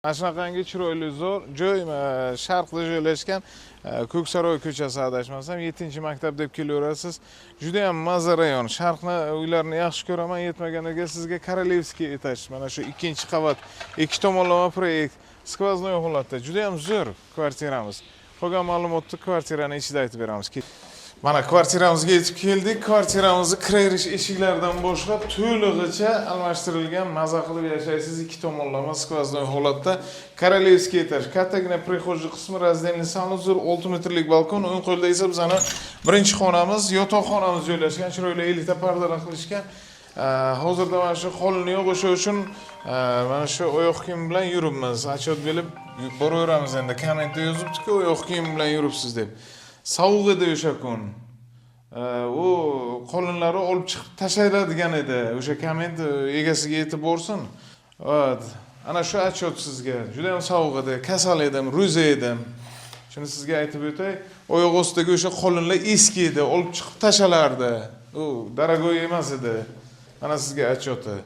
Ashunaqangi chiroyli zo'r joy sharqda joylashgan Ko'ksaroy ko'chasi adashmasam 7-maktab deb kelaverasiz. Juda ham mazza rayon. Sharqni uylarini yaxshi ko'raman. Yetmaganiga sizga Korolevskiy etaj. Mana shu 2-qavat, 2 tomonlama proyekt, skvoznoy holatda. Juda ham zo'r kvartiramiz. Qolgan ma'lumotni kvartirani ichida aytib beramiz. Mana kvartiramizga yetib keldik. Kvartiramizni kirish eshiklaridan boshlab to'lig'icha almashtirilgan, maza qilib yashaysiz 2 tomonlama skvoznoy holatda Korolevskiy etaj. Kattagina prixojli qismi, razdельный sanuzor, 6 metrlik balkon, o'ng qo'lda esa bizani birinchi xonamiz, yotoqxonamiz joylashgan. Chiroyli elita pardalar qilishgan. Hozirda mana shu holini yo'q, o'sha uchun mana shu oyoq kiyim bilan yuribmiz. Achot berib boraveramiz endi. Kommentda yozibdi-ku, oyoq kiyim bilan yuribsiz deb. Sovuq edi o'sha kun. U qo'linlari olib chiqib tashlaydigan edi. O'sha komment egasiga yetib borsin. Evet. Ana shu achot sizga. Juda ham sovuq edi, kasal edim, ro'za edim. Shuni sizga aytib o'tay. Oyoq ostidagi o'sha qo'linlar eski edi, olib chiqib tashalardi. U daragoy emas edi. Mana sizga achoti.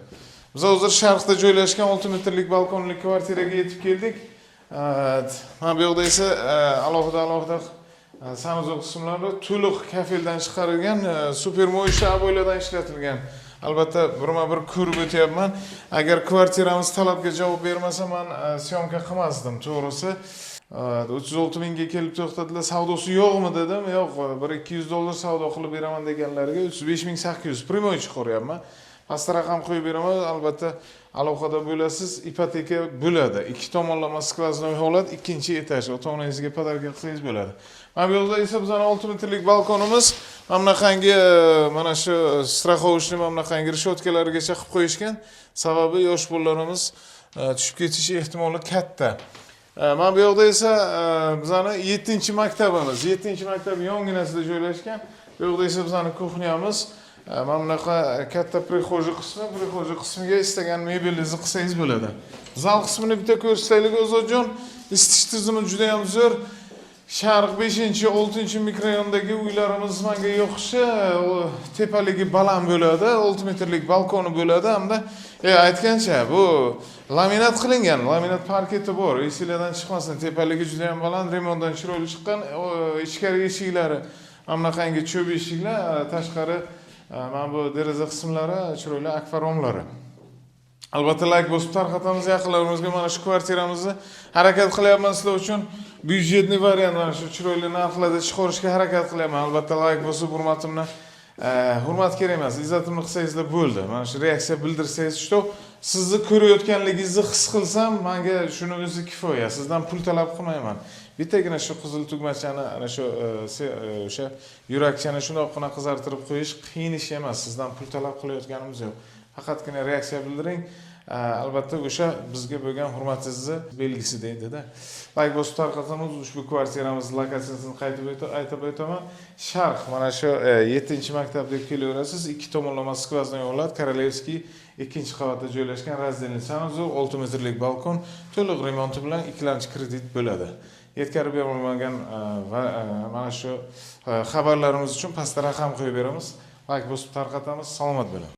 Biz hozir sharqda joylashgan 6 metrlik balkonli kvartiraga yetib keldik. Mana bu yoqda esa alohida sanuzor qismlari to'liq kafeldan chiqarilgan, supermoyishli aboylardan ishlatilgan. Albatta, birma-bir ko'rib o'tyapman. Agar kvartiramiz talabga javob bermasa, men syomka qilmasdim, to'g'risi. 36 mingga kelib to'xtadilar. Savdosi yo'qmi dedim. Yo'q, $200 savdo qilib beraman deganlarga 35800 primoy chiqaryapman. Past raqam qo'yib beraman. Albatta, alohida bo'lasiz, ipoteka bo'ladi. 2 tomonlama skvoznoy holat, 2-etaj. Ota-onangizga podarka qilsangiz bo'ladi. Mana bu yoqda esa bizning 6 metrlik balkonimiz. Mana bunaqangi mana shu straxovishni mana bunaqangi rishotkalargacha qilib qo'yishgan. Sababi yosh bolalarimiz tushib ketish ehtimoli katta. Mana bu yoqda esa bizning 7-maktabimiz. 7-maktab yonginasida joylashgan. Bu yoqda esa bizning kuxnyamiz. Mana bunaqa katta prixojli qismiga istagan mebelingizni qilsangiz bo'ladi. Zal qismini bitta ko'rsataylik Ozodjon. Isitish tizimi juda ham zo'r. Sharq 5-6 mikrorayondagi uylarimiz menga yoqishi, tepaligi baland bo'ladi, 6 metrlik balkoni bo'ladi hamda aytgancha bu laminat qilingan, laminat parketi bor. Esingizdan chiqmasin, tepaligi juda ham baland, remontdan chiroyli chiqqan, ichkari eshiklari mana bunaqangi cho'p eshiklar, tashqari mana bu deraza qismlari chiroyli akvaromlari. Albatta like bosib tarqatamiz yaqinlarimizga mana shu kvartiramizni harakat qilyapman sizlar uchun. Byudjetli variant mana shu chiroyli narxlarda chiqarishga harakat qilyapman. Albatta like bosib hurmatimni hurmat kerak emas, izzatimni qilsangizlar bo'ldi. Mana shu reaksiya bildirsangiz, что sizni ko'rayotganligingizni his qilsam, menga shuni o'zi kifoya. Sizdan pul talab qilmayman. Bittagina shu qizil tugmachani, ana shu o'sha yurakchani shundoqqina qizartirib qo'yish qiyin ish emas. Sizdan pul talab qilayotganimiz yo'q. Faqatgina reaksiya bildiring. Albatta o'sha bizga bo'lgan hurmatingizni belgisi deydi-da. Like bosib tarqatamiz, ushbu kvartiramiz lokatsiyasini qaytib aytib o'taman. Sharq mana shu 7-maktab deb kelaverasiz. 2 tomonlama skvoznoy holat, Korolevskiy 2-qavatda joylashgan, razdельный sanuzor, 6 metrlik balkon, to'liq remonti bilan ikkilamchi kredit bo'ladi. Yetkazib berilmagan mana shu xabarlarimiz uchun pastda raqam qo'yib beramiz. Like bosib tarqatamiz. Salomat bo'ling.